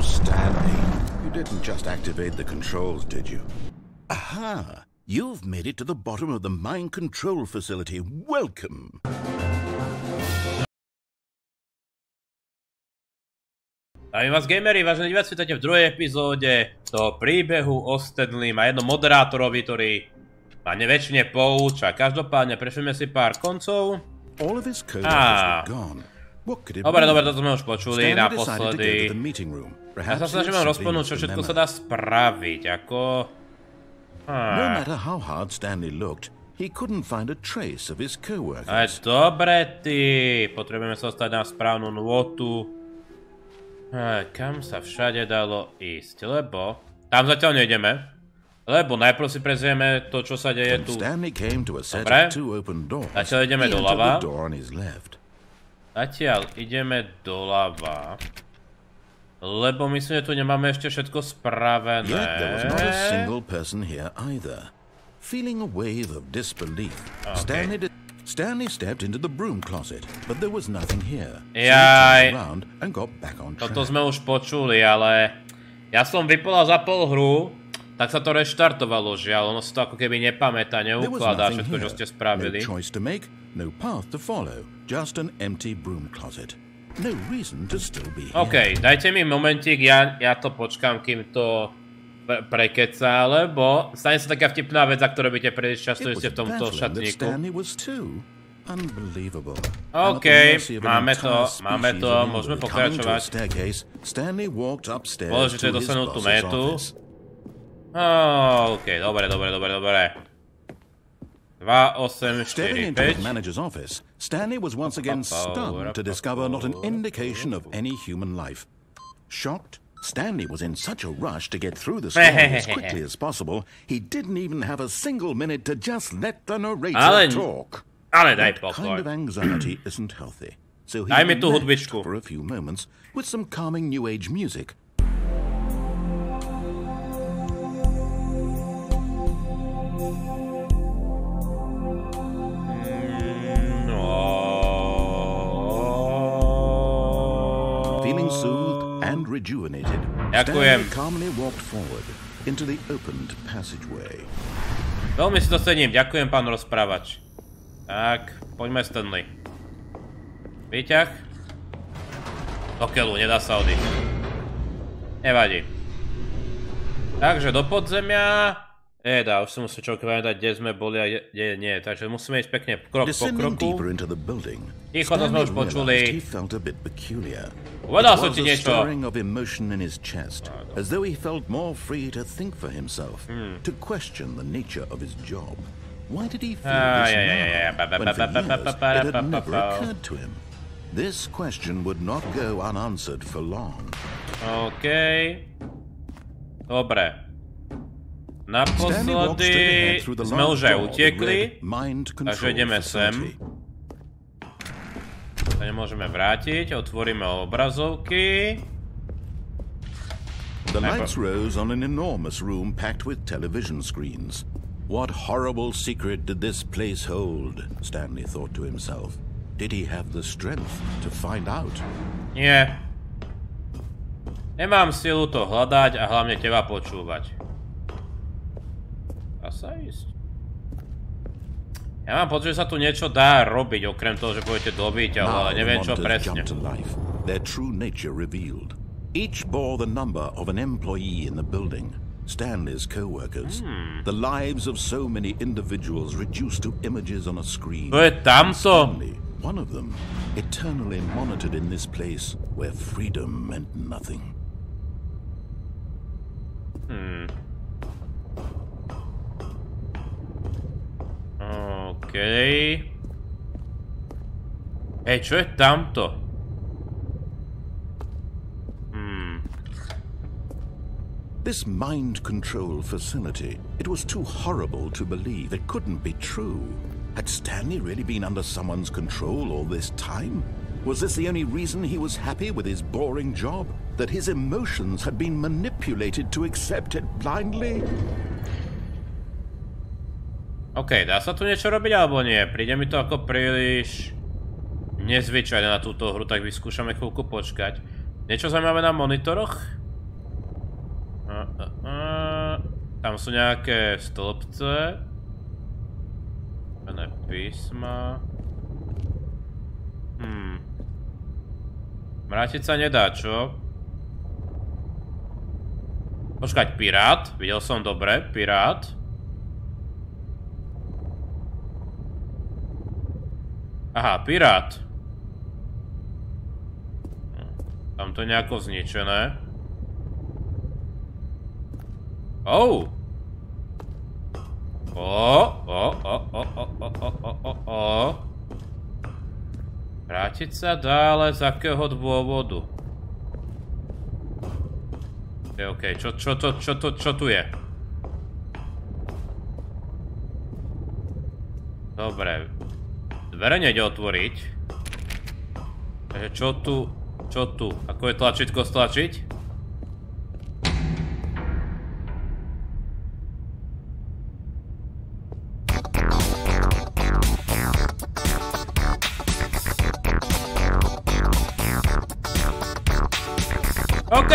Stanley. You didn't just activate the controls, did you? Aha! You've made it to the bottom of the mind control facility. Welcome! Zdravím vás, gameri, vážení diváci, vítajte v druhej epizóde toho príbehu o Stanleym a jednom moderátorovi, ktorý ma neväčšine pouča. Každopádne prešleme si pár koncov. Dobre, toto sme už počuli naposledy. Ja sa snažím vám rozpoznať, čo všetko sa dá spraviť, ako... No matter how hard Stanley looked, he couldn't find a trace of his coworkers. Ale dobre, ty, potrebujeme sa dostať na správnu nôtu. Kam sa všade dalo ísť, lebo... Tam zatiaľ nejdeme. Lebo najprv si prezrieme to, čo sa deje tu. Dobre. Zatiaľ ideme doľava. Zatiaľ ideme doľava. Lebo myslím, že tu nemáme ešte všetko spravené. Stanley stepped into the broom closet, but there was nothing here. Jaj. Toto sme už počuli, ale ja som vypolal za pol hru, tak sa to reštartovalo, žiaľ. Ono sa to ako keby nepamätá, neukladá všetko, čo ste spravili. OK, dajte mi momentík, ja to počkám, kým to prekecá, lebo stane sa taká vtipná vec, za ktorú byte príliš často ste v tomto šatníku. OK, máme to, môžeme pokračovať. Položite dostanú tú métu. OK, dobre. 2, 8, 4, 5. Stanley was once again stunned to discover not an indication of any human life. Shocked, Stanley was in such a rush to get through the story as quickly as possible, he didn't even have a single minute to just let the narrator talk. Ale daj pokoj. That kind of anxiety isn't healthy. So he relaxed for a few moments with some calming new age music. Feeling soothed and rejuvenated, Stanley calmly walked forward into the opened passageway. Veľmi si to cením, ďakujem, pán rozprávač. Tak, poďme, Stanley. Výťah. Do keľu, nedá sa odísť. Nevadí. Takže do podzemia. Už si musím čo dať, kde sme boli a kde nie. Takže musíme ísť pekne krok po kroku. Ticho, to sme už počuli. Povedal som ti niečo. Why did he feel this now, when for years it had never occurred to him? This question would not go unanswered for long. OK. Dobre. Naposledy sme už aj utiekli, takže ideme sem. Sa nemôžeme vrátiť, otvoríme obrazovky. The lights rose on an enormous room packed with television screens. What horrible secret did this place hold? Stanley thought to himself. Did he have the strength to find out? Nie. Nemám silu to hľadať a hlavne teba počúvať. Dá sa ísť. Ja mám pocit, že sa tu niečo dá robiť, okrem toho, že budete dobiť, ale neviem čo presne. Their true nature revealed. Each bore the number of an employee in the building. Stanley's co-workers. The lives of so many individuals reduced to images on a screen. To je tamto. Stanley, one of them, eternally monitored in this place where freedom meant nothing. OK. Čo je tamto? This mind control facility, it was too horrible to believe. It couldn't be true. Had Stanley really been under someone's control all this time? Was this the only reason he was happy with his boring job? That his emotions had been manipulated to accept it blindly? OK, dá sa tu niečo robiť alebo nie? Príde mi to ako príliš nezvyčajné na túto hru, tak vyskúšame chvíľku počkať. Niečo zaujímavé na monitoroch? Tam sú nejaké stĺpce. Iné písma. Vrátiť sa nedá, čo? Počkať, pirát. Videl som dobre, pirát. Aha, pirát. Tam to je nejako zničené. Oh! Vrátiť sa dále, z akého dôvodu? OK, čo tu je? Dobre. Dvere nejde otvoriť. Takže čo tu? Ako je tlačítko stlačiť? OK.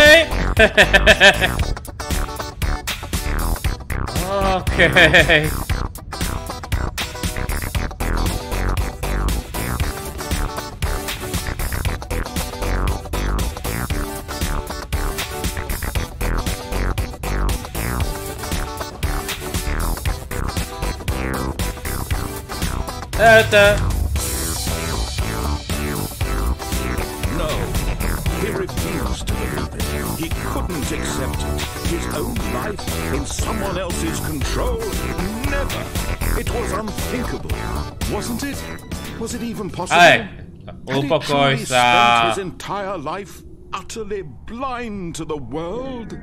OK. No, he refused to believe it. He couldn't accept it. His own life in someone else's control? Never. It was unthinkable, wasn't it? Was it even possible? Had he truly spent his entire life utterly blind to the world?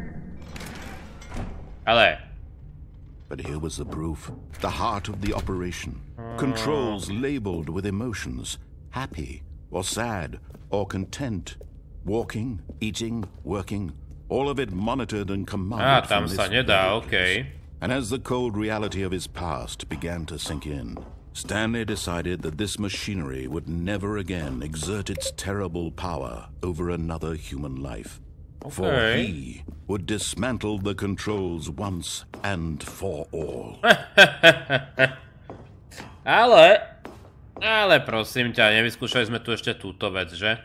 But here was the proof, the heart of the operation. Controls labeled with emotions, happy or sad or content. Walking, eating, working, all of it monitored and commanded from this okay. And as the cold reality of his past began to sink in, Stanley decided that this machinery would never again exert its terrible power over another human life. Okay. For he would dismantle the controls once and for all. Ale prosím ťa, nevyskúšali sme tu ešte túto vec, že?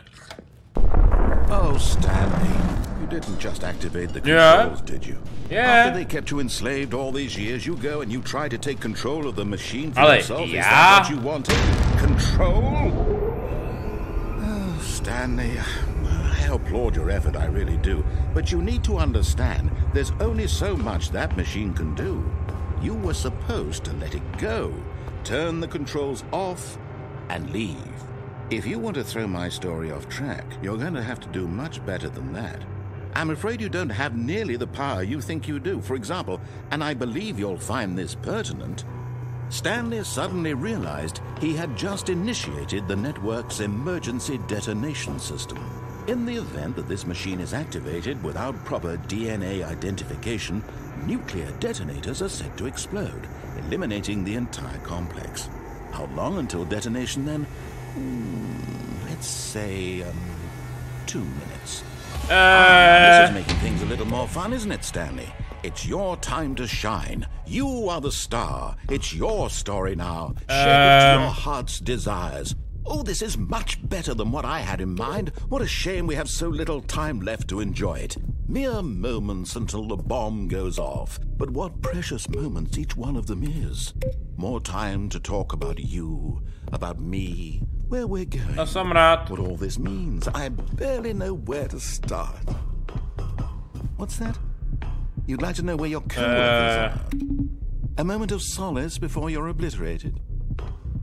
Oh, Stanley, you didn't just activate the controls, did you? Yeah. After they kept you enslaved all these years, you go and you try to take control of the machine for yourself? Is that what you wanted? Control? Oh, Stanley, I applaud your effort, I really do. But you need to understand, there's only so much that machine can do. You were supposed to let it go, turn the controls off, and leave. If you want to throw my story off track, you're going to have to do much better than that. I'm afraid you don't have nearly the power you think you do. For example, and I believe you'll find this pertinent, Stanley suddenly realized he had just initiated the network's emergency detonation system. In the event that this machine is activated without proper DNA identification, nuclear detonators are said to explode, eliminating the entire complex. How long until detonation then? Let's say 2 minutes. This is making things a little more fun, isn't it, Stanley? It's your time to shine. You are the star. It's your story now. Share it to your heart's desires. Oh, this is much better than what I had in mind. What a shame we have so little time left to enjoy it. Mere moments until the bomb goes off. But what precious moments each one of them is. More time to talk about you, about me, where we're going, what all this means. I barely know where to start. What's that? You'd like to know where your co-workers are? A moment of solace before you're obliterated?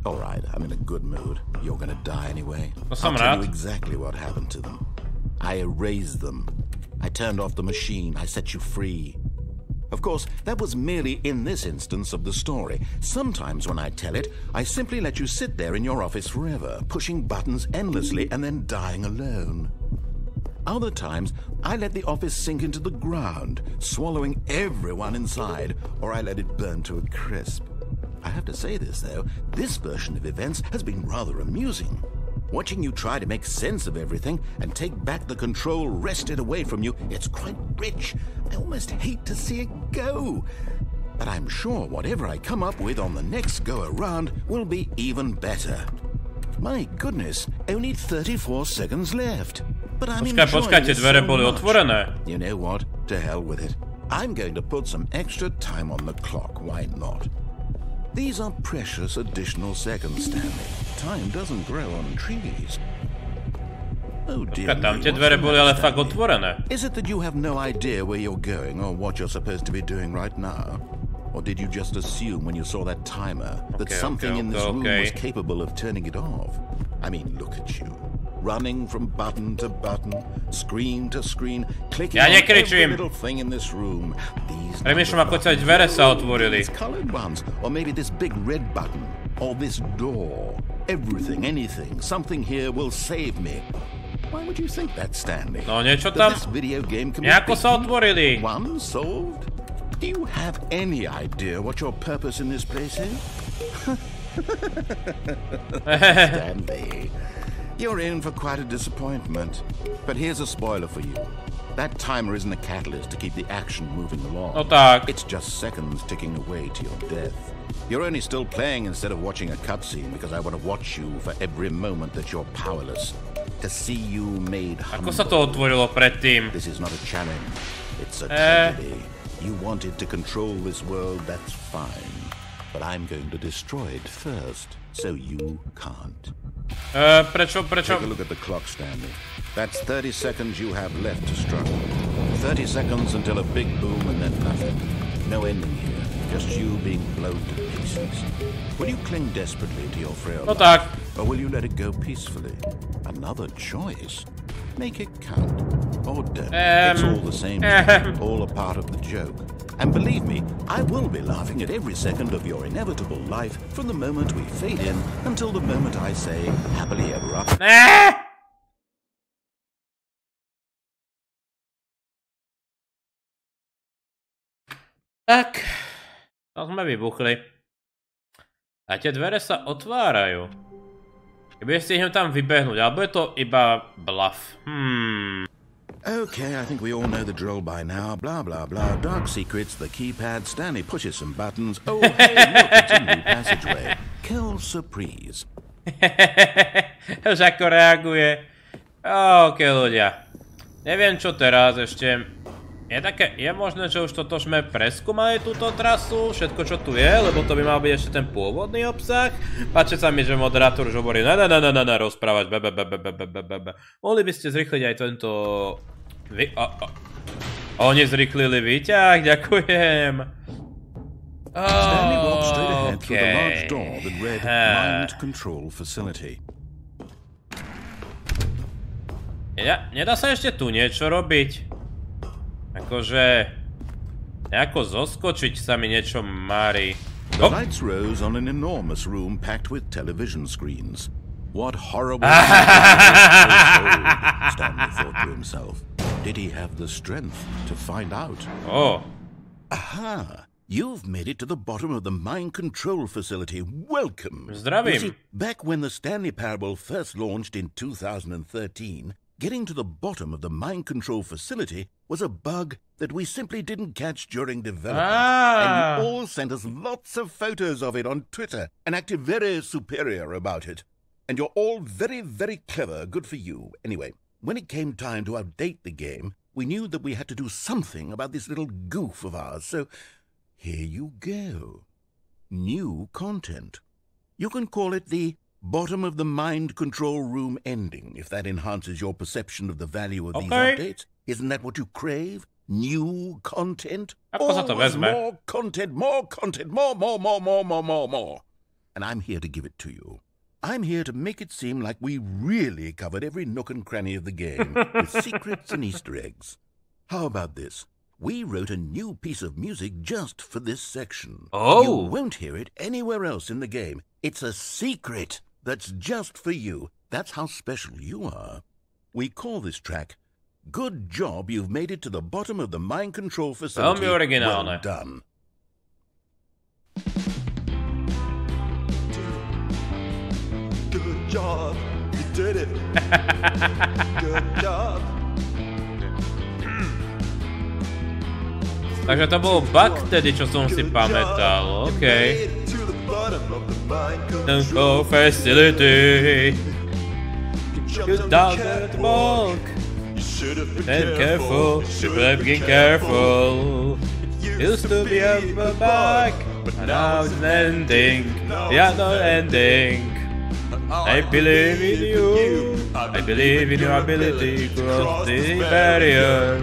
All right, I'm in a good mood. You're gonna die anyway. I'll tell you exactly what happened to them. I erased them. I turned off the machine. I set you free. Of course, that was merely in this instance of the story. Sometimes when I tell it, I simply let you sit there in your office forever, pushing buttons endlessly and then dying alone. Other times, I let the office sink into the ground, swallowing everyone inside, or I let it burn to a crisp. I have to say this, though, this version of events has been rather amusing. Watching you try to make sense of everything and take back the control wrested away from you, it's quite rich. I almost hate to see it go. But I'm sure whatever I come up with on the next go-around will be even better. My goodness, only 34 seconds left. But I'm Počkaj, tie dvere boli otvorené. You know what? To hell with it. I'm going to put some extra time on the clock. Why not? These are precious additional seconds, Stanley. Time doesn't grow on trees. Oh dear. Tam tie dvere boli ale fakt otvorené. Is it that you have no idea where you're going or what you're supposed to be doing right now? Or did you just assume when you saw that timer that something in this room was capable of turning it off? I mean, look at you. Running from button to button, screen to screen, clicking on every little thing in this room. Premýšľam, ako tie dvere sa otvorili. These colored ones, or maybe this big red button, or this door. Everything, anything, something here will save me. Why would you think that, Stanley? No, niečo tam. Nejako sa otvorili. One solved? Do you have any idea what your purpose in this place is? Stanley, you're in for quite a disappointment. But here's a spoiler for you. That timer isn't a catalyst to keep the action moving along. No tak. It's just seconds ticking away to your death. You're only still playing instead of watching a cutscene because I want to watch you for every moment that you're powerless. To see you made humble. Ako sa to otvorilo predtým? This is not a challenge. It's a tragedy. You wanted to control this world, that's fine. But I'm going to destroy it first, so you can't. Prečo? Take a look at the clock, Stanley. That's 30 seconds you have left to struggle. 30 seconds until a big boom and then nothing. No ending here, just you being blown to pieces. Will you cling desperately to your frail life, or will you let it go peacefully? Another choice. Make it count. Or don't. It's all the same, all a part of the joke. And believe me, I will be laughing at every second of your inevitable life from the moment we fade in until the moment I say, happily ever after. Tak, to sme vybuchli. A tie dvere sa otvárajú. Keby stihnem tam vybehnúť, alebo je to iba bluff. Okay, I think we all know the drill by now. Blah, blah, blah. Dark secrets, the keypad. Stanley pushes some buttons. Oh, hey, look, it's a new passageway. Kill surprise. Už ako reaguje. OK, ľudia. Neviem, čo teraz ešte. Je možné, že už toto sme preskúmali túto trasu, všetko, čo tu je, lebo to by mal byť ešte ten pôvodný obsah. Páči sa mi, že moderátor už hovorí rozprávať, Mohli by ste zrýchliť aj tento... Oni zrýchlili výťah, ďakujem. Stanley walked straight ahead through the large door that read Mind Control Facility. Nedá sa ešte tu niečo robiť? Akože... Nejako zoskočiť sa mi niečo mári. The lights rose on an enormous room packed with television screens. What horrible... Stanley thought to himself. Did he have the strength to find out? Oh. Aha! You've made it to the bottom of the mind control facility. Welcome! Zdravím. You see, back when the Stanley Parable first launched in 2013, getting to the bottom of the mind control facility was a bug that we simply didn't catch during development. And you all sent us lots of photos of it on Twitter and acted very superior about it. And you're all very, very clever. Good for you. Anyway, when it came time to update the game, we knew that we had to do something about this little goof of ours. So here you go. New content. You can call it the bottom of the mind control room ending, if that enhances your perception of the value of these updates. Isn't that what you crave? New content? Always more content, more content, more. And I'm here to give it to you. I'm here to make it seem like we really covered every nook and cranny of the game, with secrets and Easter eggs. How about this? We wrote a new piece of music just for this section. Oh! You won't hear it anywhere else in the game. It's a secret that's just for you. That's how special you are. We call this track, Good Job You've Made It to the Bottom of the Mind Control Facility. Well done. Good job, you did it. Good job. Takže to bol bug tedy, čo som si pamätal, okej. Control facility. Good dog at the bulk. And careful, should have been careful. Used to be up the back, and now it's ending. Yeah, no ending. I believe in you. I believe in your ability to cross the barrier.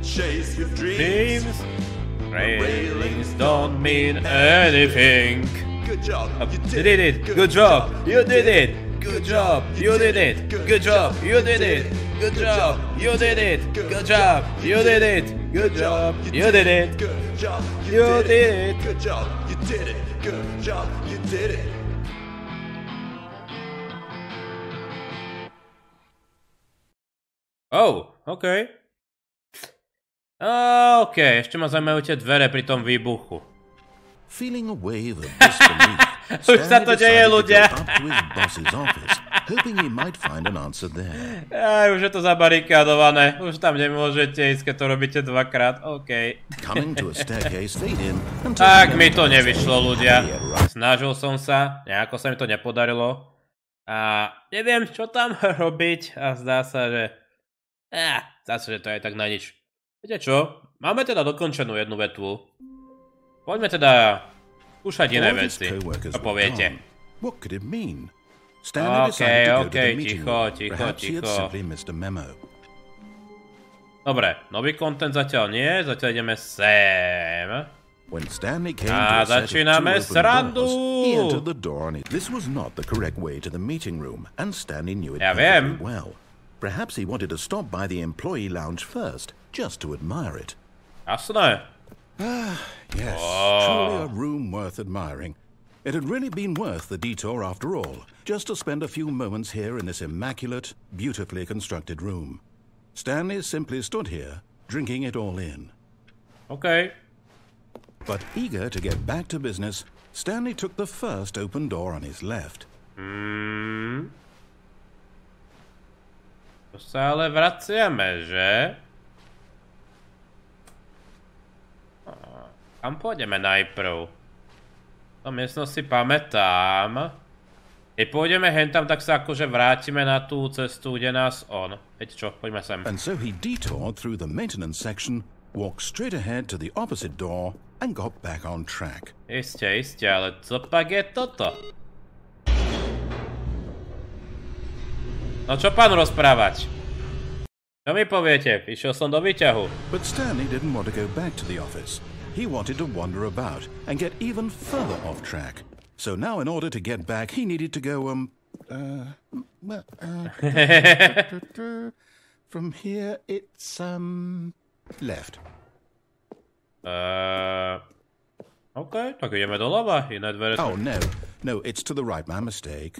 Chase your dreams. Railings don't mean anything. Good job. You did it. Good job. You did it. Good job. You did it. Good job. You did it. Good job. You did it. Good job. You did it. Good job. You did it. Good job. You did it. Good job. You did it. Good job. You did it. Oh, okay. OK, ešte ma zaujímajú tie dvere pri tom výbuchu. Feeling a wave of disbelief, Už sa to deje, ľudia. up to his boss's office, hoping he might find an answer there. Už je to zabarikádované. Už tam nemôžete ísť, keď to robíte dvakrát. OK. Coming to a staircase, fade in until Tak mi to nevyšlo, ľudia. Snažil som sa, nejako sa mi to nepodarilo. A neviem, čo tam robiť. A zdá sa, že to je tak na nič. Viete čo? Máme teda dokončenú jednu vetvu. Poďme teda skúšať iné veci. Čo poviete? What could it mean? Stanley decided to go to the meeting room. ticho. Perhaps he had simply missed a memo. Dobre, nový content zatiaľ nie, zatiaľ ideme sem. When Stanley came to a set of two začíname open srandu. doors, he entered the door on it. This was not the correct way to the meeting room, and Stanley knew it Ja perfectly viem. well. Perhaps he wanted to stop by the employee lounge first, just to admire it. Jasné. Yes, truly a room worth admiring. It had really been worth the detour after all, just to spend a few moments here in this immaculate, beautifully constructed room. Stanley simply stood here, drinking it all in. OK. But eager to get back to business, Stanley took the first open door on his left. To sa ale vraciame, že? Kam pôjdeme najprv? To miestnosť si pamätám. Keď pôjdeme hentam, tak sa akože vrátime na tú cestu, kde nás on. Viete čo, poďme sem. And so he detoured through the maintenance section, walked straight ahead to the opposite door, and got back on track. Isté, ale co pak je toto? No čo pán rozprávať? Čo mi poviete? Išiel som do výťahu. But Stanley didn't want to go back to the office. He wanted to wander about and get even further off track. So now in order to get back, he needed to go, from here, it's, left. OK, tak ideme doľava. Iné dvere sú... Oh, no, it's to the right, my mistake.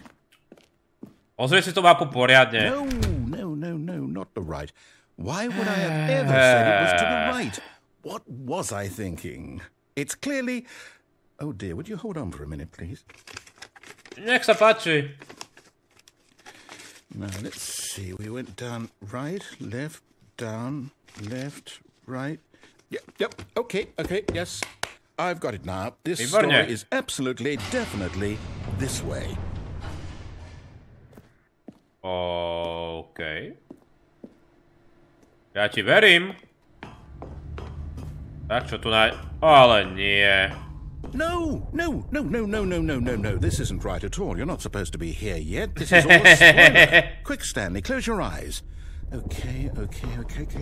Pozri si tú mapu poriadne. No, not the right. Why would I have ever said it was to the right? What was I thinking? It's clearly... Oh dear, would you hold on for a minute, please? Nech sa páči. Now, let's see. We went down right, left, down, left, right. Yep, okay, yes. I've got it now. This story is absolutely, definitely this way. OK. Ja ti verím. Tak, čo tu Ale nie. No. This isn't right at all. You're not supposed to be here yet. This is all a spoiler. Quick, Stanley, close your eyes. Okay.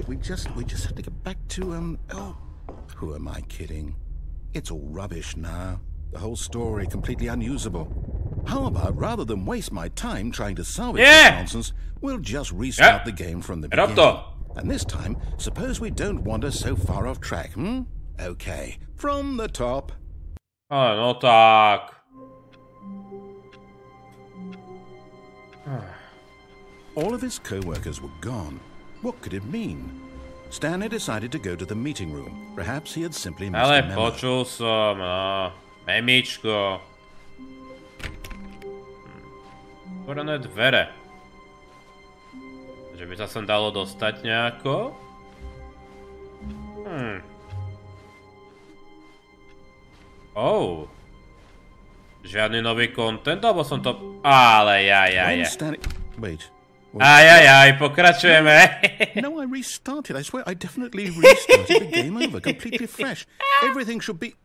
We just have to get back to, who am I kidding? It's all rubbish now. The whole story completely unusable. How about, rather than waste my time trying to salvage this nonsense, we'll just restart the game from the beginning. And this time, suppose we don't wander so far off track, Okay, from the top. No tak. All of his co-workers were gone. What could it mean? Stanley decided to go to the meeting room. Perhaps he had simply missed a memo. Ale počul som, Memičko. Otvorené dvere. Že by sa sem dalo dostať nejako? Žiadny nový content, alebo som to... Ale jaj. Wait. Ajajaj, pokračujeme. No, I restarted. I swear I definitely restarted the game over, completely fresh. Everything should be...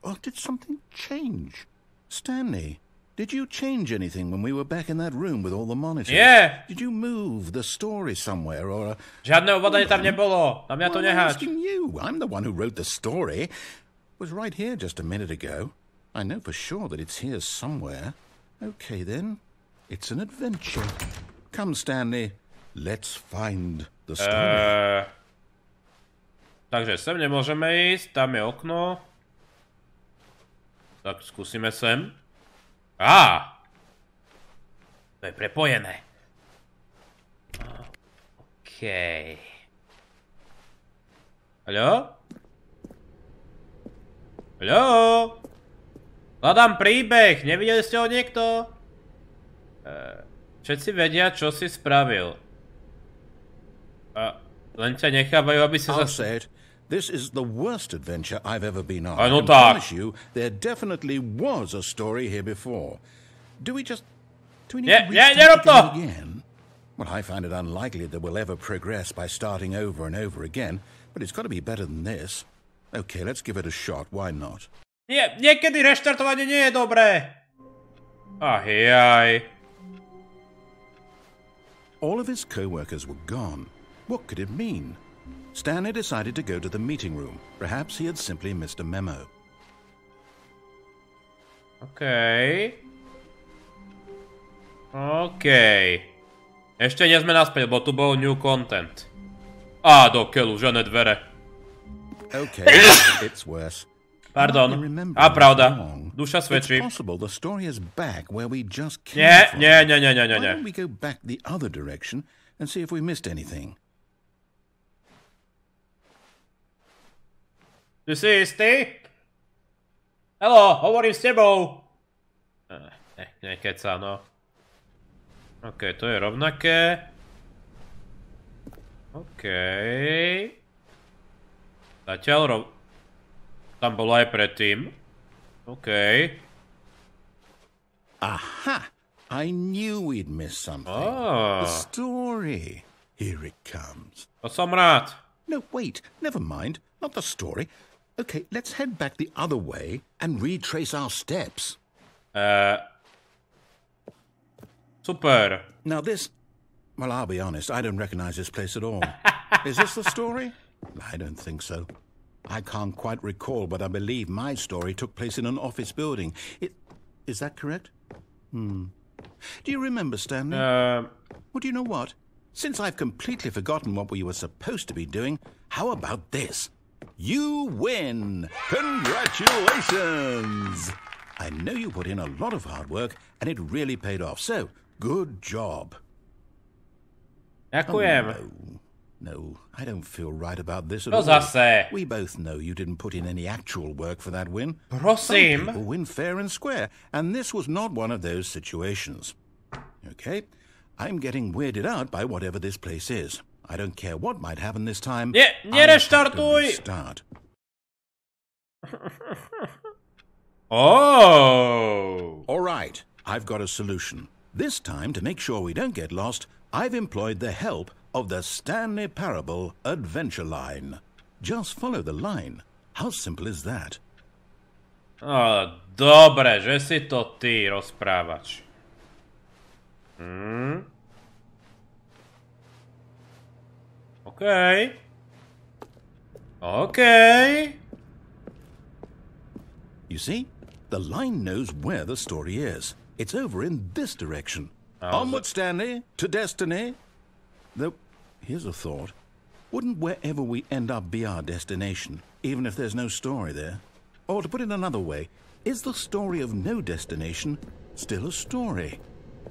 Oh, did something change? Stanley, did you change anything when we were back in that room with all the monitors? Yeah. Did you move the story somewhere or... Žiadne ovládanie tam nebolo. Na mňa to I'm neháč. asking you. I'm the one who wrote the story. It was right here just a minute ago. I know for sure that it's here somewhere. Okay, then. It's an adventure. Come, Stanley. Let's find the story. Takže sem nemôžeme ísť. Tam je okno. Tak skúsime sem. To je prepojené. Okej. Haló? Hľadám príbeh. Nevideli ste ho niekto? Všetci vedia, čo si spravil. Len ťa nechávajú, aby si I'll say it. This is the worst adventure I've ever been on. Áno, I can tak. promise you, there definitely was a story here before. Do we need to nerob to! restart again? Well, I find it unlikely that we'll ever progress by starting over and over again, but it's got to be better than this. Okay, let's give it a shot. Why not? Niekedy reštartovanie nie je dobré. Jaj. All of his co-workers were gone. What could it mean? Stanley decided to go to the meeting room. Perhaps he had simply missed a memo. OK. Ešte nie sme naspäť, bo tu bol new content. Do keľu, žiadne dvere. Okay, it's worse. Pardon. Pravda. Duša svedčí. It's possible the story is back where we just came from. Nie. Why don't we go back the other direction and see if we missed anything? Ty si istý? Hello, hovorím s tebou. Nekeca, no. OK, to je rovnaké. OK. Zatiaľ tam bolo aj predtým. OK. Aha! I knew we'd missed something. The story. Here it comes. To som rád. No, wait. Never mind. Not the story. Okay, let's head back the other way and retrace our steps. Super. Now this... Well, I'll be honest. I don't recognize this place at all. Is this the story? I don't think so. I can't quite recall, but I believe my story took place in an office building. Is that correct? Do you remember, Stanley? Well, do you know what? Since I've completely forgotten what we were supposed to be doing, how about this? You win! Congratulations! I know you put in a lot of hard work, and it really paid off, so good job. Ďakujem. No, I don't feel right about this at To all. zase. We both know you didn't put in any actual work for that win. Prosím. Some people win fair and square, and this was not one of those situations. Okay, I'm getting weirded out by whatever this place is. I don't care what might happen this time. Nereštartuj! Start. All right, I've got a solution. This time, to make sure we don't get lost, I've employed the help of the Stanley Parable adventure line. Just follow the line. How simple is that? Dobre, že si to ty rozprávač. OK. You see, the line knows where the story is. It's over in this direction. Onward, Stanley, to destiny. Though, here's a thought. Wouldn't wherever we end up be our destination, even if there's no story there? Or to put it another way, is the story of no destination still a story?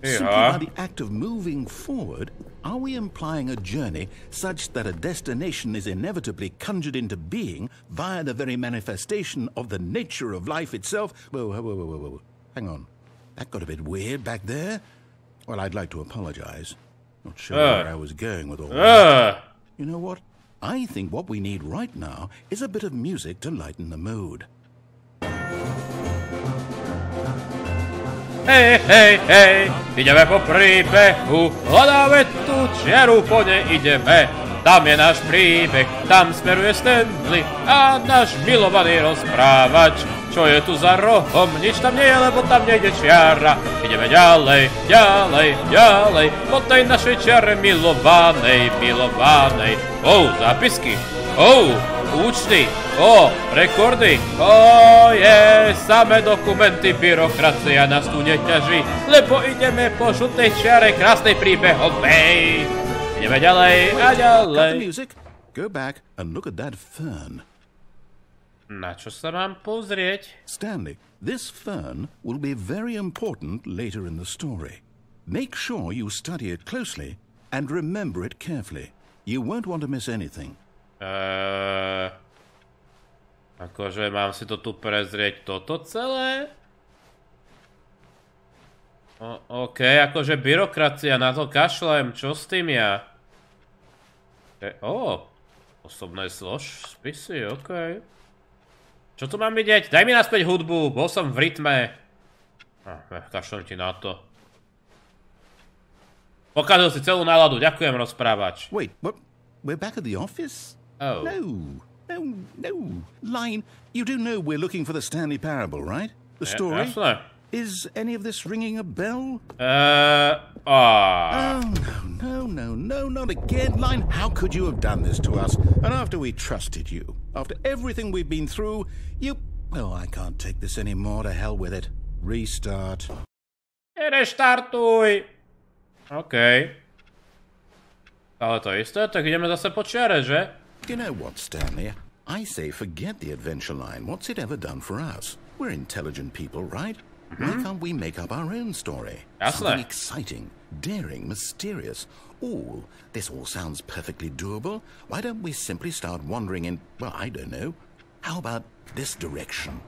Simply by the act of moving forward, are we implying a journey such that a destination is inevitably conjured into being via the very manifestation of the nature of life itself? Whoa. Hang on. That got a bit weird back there. Well, I'd like to apologize. Not sure where I was going with all that. You know what? I think what we need right now is a bit of music to lighten the mood. Hej, hej, hej, ideme po príbehu, hľadáme tú čiaru, po nej ideme. Tam je náš príbeh, tam smeruje Stanley a náš milovaný rozprávač. Čo je tu za rohom? Nič tam nie je, lebo tam nejde čiara. Ideme ďalej, ďalej, ďalej, po tej našej čiare milovanej, milovanej. Zápisky, účty, rekordy, samé dokumenty, byrokracia nás tu neťaží, lebo ideme po žltej čiare krásnej príbehovej. Ideme ďalej a ďalej. Cut the music. Go back and look at that fern. Na čo sa mám pozrieť? Stanley, this fern will be very important later in the story. Make sure you study it closely and remember it carefully. You won't want to miss anything. Akože mám si to tu prezrieť toto celé? OK, akože byrokracia, na to kašlem, čo s tým ja? Osobné spisy, OK. Čo tu mám vidieť? Daj mi naspäť hudbu, bol som v rytme. Kašlem ti na to. Pokazil si celú náladu, ďakujem, rozprávač. Wait, what? We're back at the office? Oh. No. Line, you do know we're looking for the Stanley Parable, right? The story? Jasné. Is any of this ringing a bell? Oh, No, not again. Line, how could you have done this to us? And after we trusted you, after everything we've been through, well, I can't take this anymore. To hell with it. Restart. Reštartuj. OK. Ale to isté, tak ideme zase po čiare, že? You know what, Stanley? I say forget the adventure line. What's it ever done for us? We're intelligent people, right? Why can't we make up our own story? Something exciting, daring, mysterious. This all sounds perfectly doable. Why don't we simply start wandering in, well, I don't know. How about this direction?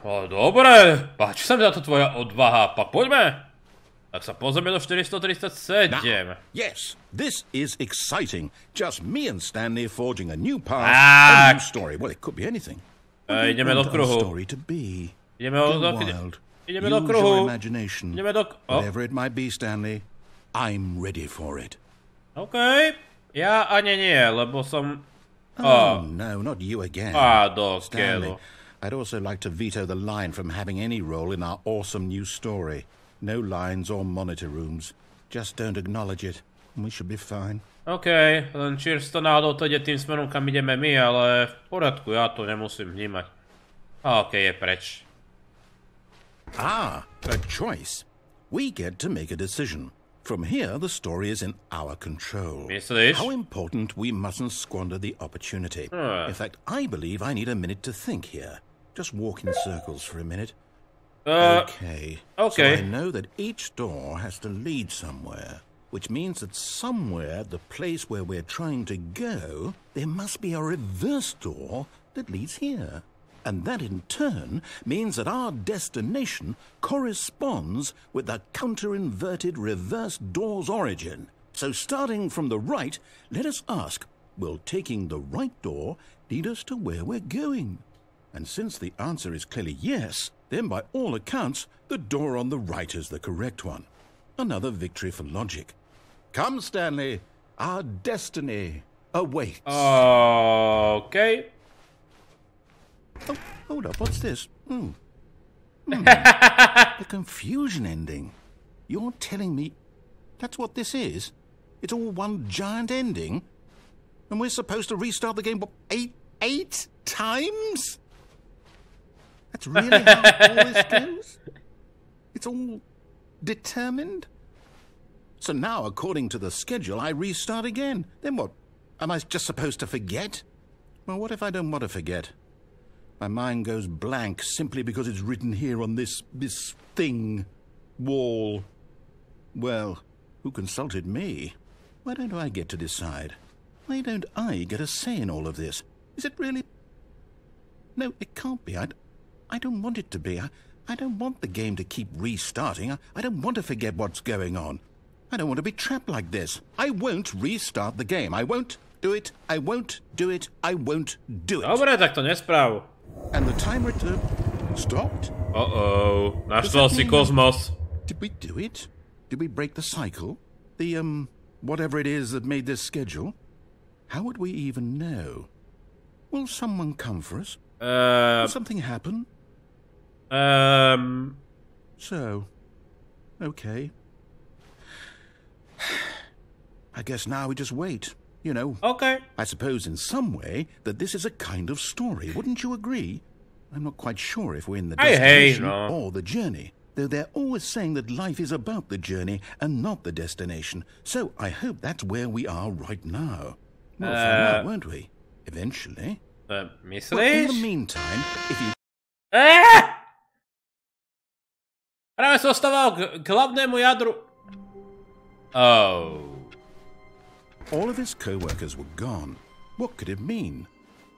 Dobre, páči sa mi táto tvoja odvaha. Pa poďme. Tak sa pozrieme do 437. Now, yes, this is exciting. Just me and Stanley forging a new path, a new story. Well, it could be anything. Ideme do kruhu. Ideme do kruhu. Whatever it might be, Stanley, I'm ready for it. OK. Ja ani nie, lebo som... Oh, no, not you again. Stanley, I'd also like to veto the line from having any role in our awesome new story. No lines or monitor rooms. Just don't acknowledge it. We should be fine. OK, len Cheers to náhodou to ide tým smerom, kam ideme my, ale v poriadku, ja to nemusím vnímať. OK, je preč. A choice. We get to make a decision. From here, the story is in our control. Myslíš? How important we mustn't squander the opportunity. In fact, I believe I need a minute to think here. Just walk in circles for a minute. Okay. So I know that each door has to lead somewhere, which means that somewhere, the place where we're trying to go, there must be a reverse door that leads here. And that in turn means that our destination corresponds with the counter-inverted reverse door's origin. So starting from the right, let us ask, will taking the right door lead us to where we're going? And since the answer is clearly yes, then by all accounts, the door on the right is the correct one. Another victory for logic. Come, Stanley, our destiny awaits. Okay. Oh, hold up, what's this? The confusion ending. You're telling me that's what this is? It's all one giant ending? And we're supposed to restart the game, what, eight times? That's really how all this goes? It's all determined? So now, according to the schedule, I restart again. Then what? Am I just supposed to forget? Well, what if I don't want to forget? My mind goes blank simply because it's written here on this thing, wall. Well, who consulted me? Why don't I get to decide? Why don't I get a say in all of this? Is it really? No, it can't be. I don't want it to be. I don't want the game to keep restarting. I don't want to forget what's going on. I don't want to be trapped like this. I won't restart the game. I won't do it. I won't do it. I won't do it. Dobre, tak to nespráv. And the timer stopped. Naštval si kozmos. Did we do it? Did we break the cycle? The, whatever it is that made this schedule? How would we even know? Will someone come for us? Will something happen? So, okay. I guess now we just wait, you know. Okay. I suppose in some way that this is a kind of story, wouldn't you agree? I'm not quite sure if we're in the destination or the journey, though they're always saying that life is about the journey and not the destination. So I hope that's where we are right now. We'll find out, won't we? Eventually. Myslíš? Well, in the meantime, if you... Práve som ostával k hlavnému jadru. Oh. All of his co-workers were gone. What could it mean?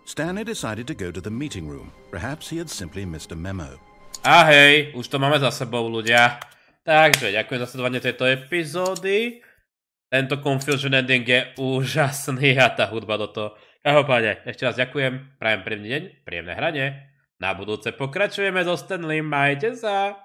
Stanley decided to go to the meeting room. Perhaps he had simply missed a memo. A hej, už to máme za sebou, ľudia. Takže, ďakujem za sledovanie tejto epizódy. Tento confusion ending je úžasný a tá hudba do toho. Každopádne, ešte raz ďakujem, prajem príjemný deň, príjemné hranie. Na budúce pokračujeme so Stanleym, majte sa.